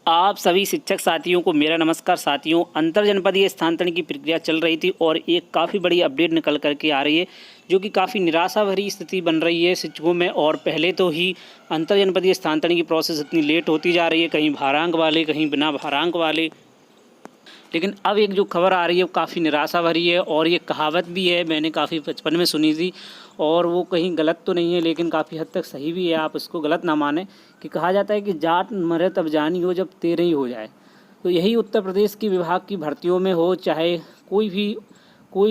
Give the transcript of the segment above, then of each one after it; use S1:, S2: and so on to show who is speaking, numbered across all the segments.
S1: आप सभी शिक्षक साथियों को मेरा नमस्कार। साथियों, अंतर जनपदीय स्थानांतरण की प्रक्रिया चल रही थी और एक काफ़ी बड़ी अपडेट निकल करके आ रही है, जो कि काफ़ी निराशा भरी स्थिति बन रही है शिक्षकों में। और पहले तो ही अंतर जनपदीय स्थानांतरण की प्रोसेस इतनी लेट होती जा रही है, कहीं भारांक वाले, कहीं बिना भारांक वाले। लेकिन अब एक जो खबर आ रही है वो काफ़ी निराशा भरी है। और ये कहावत भी है, मैंने काफ़ी बचपन में सुनी थी, और वो कहीं गलत तो नहीं है लेकिन काफ़ी हद तक सही भी है। आप इसको गलत ना माने कि कहा जाता है कि जाट मरे तब जानी हो जब तेरे ही हो जाए। तो यही उत्तर प्रदेश की विभाग की भर्तियों में हो, चाहे कोई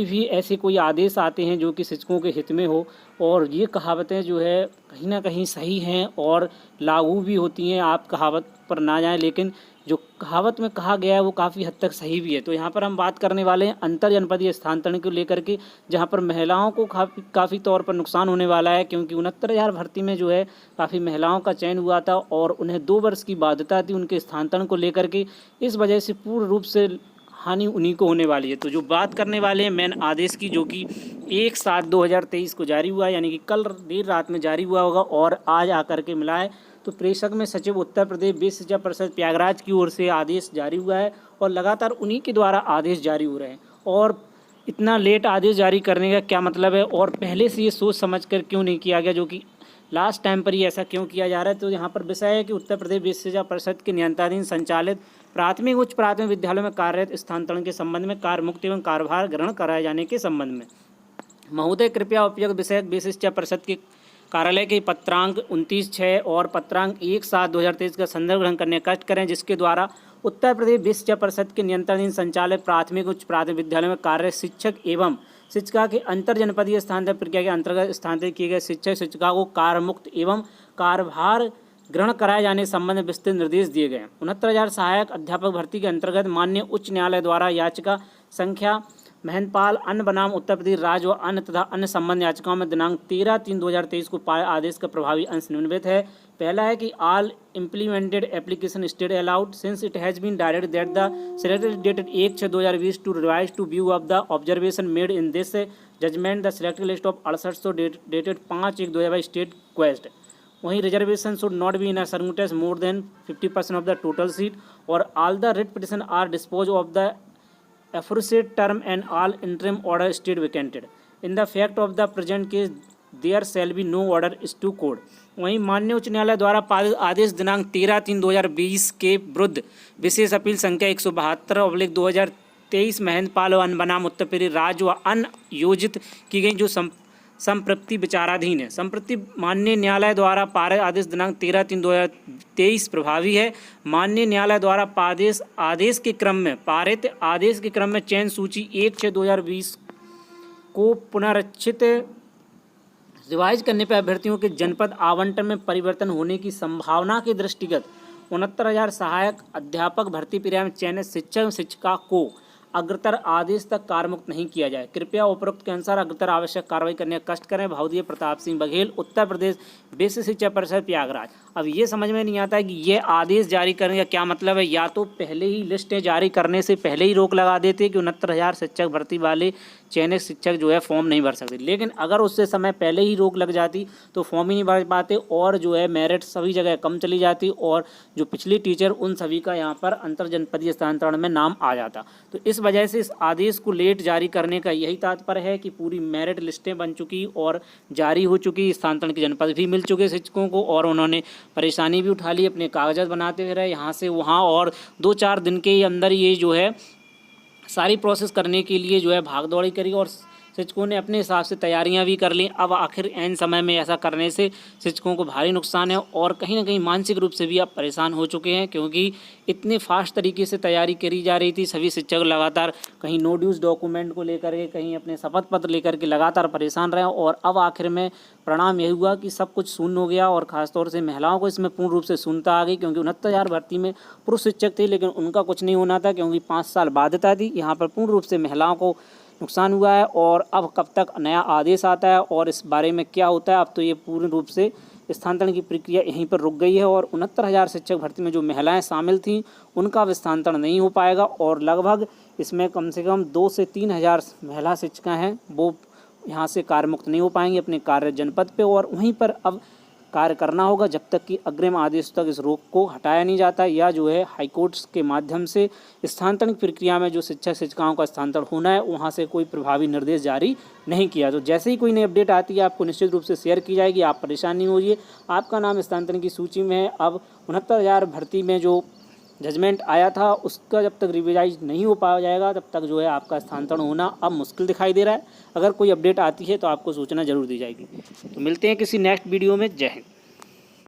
S1: भी ऐसे कोई आदेश आते हैं जो कि शिक्षकों के हित में हो, और ये कहावतें जो है कहीं ना कहीं सही हैं और लागू भी होती हैं। आप कहावत पर ना जाएं, लेकिन जो कहावत में कहा गया है वो काफ़ी हद तक सही भी है। तो यहाँ पर हम बात करने वाले हैं अंतर जनपदीय स्थानांतरण को लेकर के, जहाँ पर महिलाओं को काफ़ी तौर पर नुकसान होने वाला है, क्योंकि 69,000 भर्ती में जो है काफ़ी महिलाओं का चयन हुआ था और उन्हें 2 वर्ष की बाध्यता थी उनके स्थानांतरण को लेकर के। इस वजह से पूर्ण रूप से हानि उन्हीं को होने वाली है। तो जो बात करने वाले हैं मेन आदेश की, जो कि 1/7/2023 को जारी हुआ है, यानी कि कल देर रात में जारी हुआ होगा और आज आकर के मिला है। तो प्रेषक में सचिव उत्तर प्रदेश विश्व शिक्षा परिषद प्रयागराज की ओर से आदेश जारी हुआ है और लगातार उन्हीं के द्वारा आदेश जारी हो रहे हैं। और इतना लेट आदेश जारी करने का क्या मतलब है, और पहले से ये सोच समझ कर क्यों नहीं किया गया, जो कि लास्ट टाइम पर ही ऐसा क्यों किया जा रहा है। तो यहाँ पर विषय है कि उत्तर प्रदेश विश्व शिक्षा परिषद के नियंत्रणाधीन संचालित प्राथमिक उच्च प्राथमिक विद्यालयों में कार्यरत स्थानांतरण के संबंध में कार्य मुक्त एवं कार्यभार ग्रहण कराए जाने के संबंध में महोदय कृपया उपयुक्त विषयक विश्व शिक्षा परिषद के कार्यालय के पत्रांक 29/6 और पत्रांक 1/7/2023 का संदर्भ ग्रहण करने का कष्ट करें, जिसके द्वारा उत्तर प्रदेश विश्व शिक्षा परिषद के नियंत्रणाधीन संचालित प्राथमिक उच्च प्राथमिक विद्यालयों में कार्यरत शिक्षक एवं शिक्षिका के अंतर जनपदीय स्थानांतरण प्रक्रिया के अंतर्गत स्थानांतरित किए गए शिक्षक शिक्षिका को कार्य मुक्त एवं कार्यभार ग्रहण कराए जाने संबंध में विस्तृत निर्देश दिए गए। 69,000 सहायक अध्यापक भर्ती के अंतर्गत माननीय उच्च न्यायालय द्वारा याचिका संख्या महनपाल अन्य बनाम उत्तर प्रदेश राज्य व अन्य तथा अन्य संबंध याचिकाओं में दिनांक 13/3/2023 को पाए आदेश का प्रभावी अंश निम्नलिखित है। पहला है कि all implemented application state allowed since it has been directed that the selected dated 1/6/2020 to revise to view of the observation made in this judgment the selected list of 68 dated 5/1/2022 state quest. वहीं reservation should not be in a circumstance more than 50% of the total seat, और all the writ petition are dispose of the aforesaid term and all interim order stayed vacated. In the fact of the present case, there shall be no order is to code. वहीं माननीय उच्च न्यायालय द्वारा पारित आदेश दिनांक 13/3/2020 के विरुद्ध विशेष appeal संख्या 172/2023 महंतपाल व बनाम उत्तर प्रदेश राज्य व अन्य योजित की गई जो संप्रति विचाराधीन है। संप्रति माननीय न्यायालय द्वारा पारित आदेश दिनांक 13/3/2023 प्रभावी है। माननीय न्यायालय द्वारा पारित आदेश के क्रम में चयन सूची 1/6/2020 को पुनरीक्षित रिवाइज करने पर अभ्यर्थियों के जनपद आवंटन में परिवर्तन होने की संभावना के दृष्टिगत 69,000 सहायक अध्यापक भर्ती प्रक्रिया में चयनित शिक्षक शिक्षिका को अग्रतर आदेश तक कार्यमुक्त नहीं किया जाए। कृपया उपरोक्त के अनुसार अग्रतर आवश्यक कार्रवाई करने का कष्ट करें। भवदीय प्रताप सिंह बघेल, उत्तर प्रदेश विश्व शिक्षा परिषद प्रयागराज। अब ये समझ में नहीं आता है कि ये आदेश जारी करने का क्या मतलब है। या तो पहले ही लिस्टें जारी करने से पहले ही रोक लगा देते कि 69,000 शिक्षक भर्ती वाले चयनित शिक्षक जो है फॉर्म नहीं भर सकते, लेकिन अगर उससे समय पहले ही रोक लग जाती तो फॉर्म ही नहीं भर पाते और जो है मेरिट सभी जगह कम चली जाती, और जो पिछली टीचर उन सभी का यहाँ पर अंतर जनपदीय स्थानांतरण में नाम आ जाता। तो इस वजह से इस आदेश को लेट जारी करने का यही तात्पर्य है कि पूरी मेरिट लिस्टें बन चुकी और जारी हो चुकी, स्थानांतरण के जनपद भी मिल चुके शिक्षकों को, और उन्होंने परेशानी भी उठा ली, अपने कागजात बनाते हुए रहे यहाँ से वहाँ, और 2-4 दिन के अंदर ये जो है सारी प्रोसेस करने के लिए जो है भाग दौड़ी करी, और शिक्षकों ने अपने हिसाब से तैयारियां भी कर ली। अब आखिर ऐन समय में ऐसा करने से शिक्षकों को भारी नुकसान है, और कहीं ना कहीं मानसिक रूप से भी अब परेशान हो चुके हैं, क्योंकि इतने फास्ट तरीके से तैयारी करी जा रही थी। सभी शिक्षक लगातार कहीं नो ड्यूज डॉक्यूमेंट को लेकर के, कहीं अपने शपथ पत्र लेकर के लगातार परेशान रहे, और अब आखिर में परिणाम यही हुआ कि सब कुछ शून्य हो गया, और ख़ासतौर से महिलाओं को इसमें पूर्ण रूप से शून्यता आ गई, क्योंकि 69,000 भर्ती में पुरुष शिक्षक थे लेकिन उनका कुछ नहीं होना था, क्योंकि 5 साल बाध्यता थी। यहाँ पर पूर्ण रूप से महिलाओं को नुकसान हुआ है, और अब कब तक नया आदेश आता है और इस बारे में क्या होता है, अब तो ये पूर्ण रूप से स्थानांतरण की प्रक्रिया यहीं पर रुक गई है, और 69,000 शिक्षक भर्ती में जो महिलाएं शामिल थीं उनका स्थानांतरण नहीं हो पाएगा, और लगभग इसमें कम से कम 2 से 3 हज़ार महिला शिक्षिका हैं वो यहाँ से कार्यमुक्त नहीं हो पाएंगी अपने कार्य जनपद पे। और वहीं पर अब कार्य करना होगा जब तक कि अग्रिम आदेश तक इस रोक को हटाया नहीं जाता, या जो है हाईकोर्ट्स के माध्यम से स्थानांतरण प्रक्रिया में जो शिक्षक शिक्षिकाओं का स्थानांतरण होना है वहाँ से कोई प्रभावी निर्देश जारी नहीं किया। तो जैसे ही कोई नई अपडेट आती है आपको निश्चित रूप से शेयर की जाएगी। आप परेशान नहीं होइए, आपका नाम स्थानांतरण की सूची में है। अब 69,000 भर्ती में जो जजमेंट आया था उसका जब तक रिवाइज नहीं हो पाया जाएगा तब तक जो है आपका स्थानांतरण होना अब मुश्किल दिखाई दे रहा है। अगर कोई अपडेट आती है तो आपको सूचना जरूर दी जाएगी। तो मिलते हैं किसी नेक्स्ट वीडियो में। जय हिंद।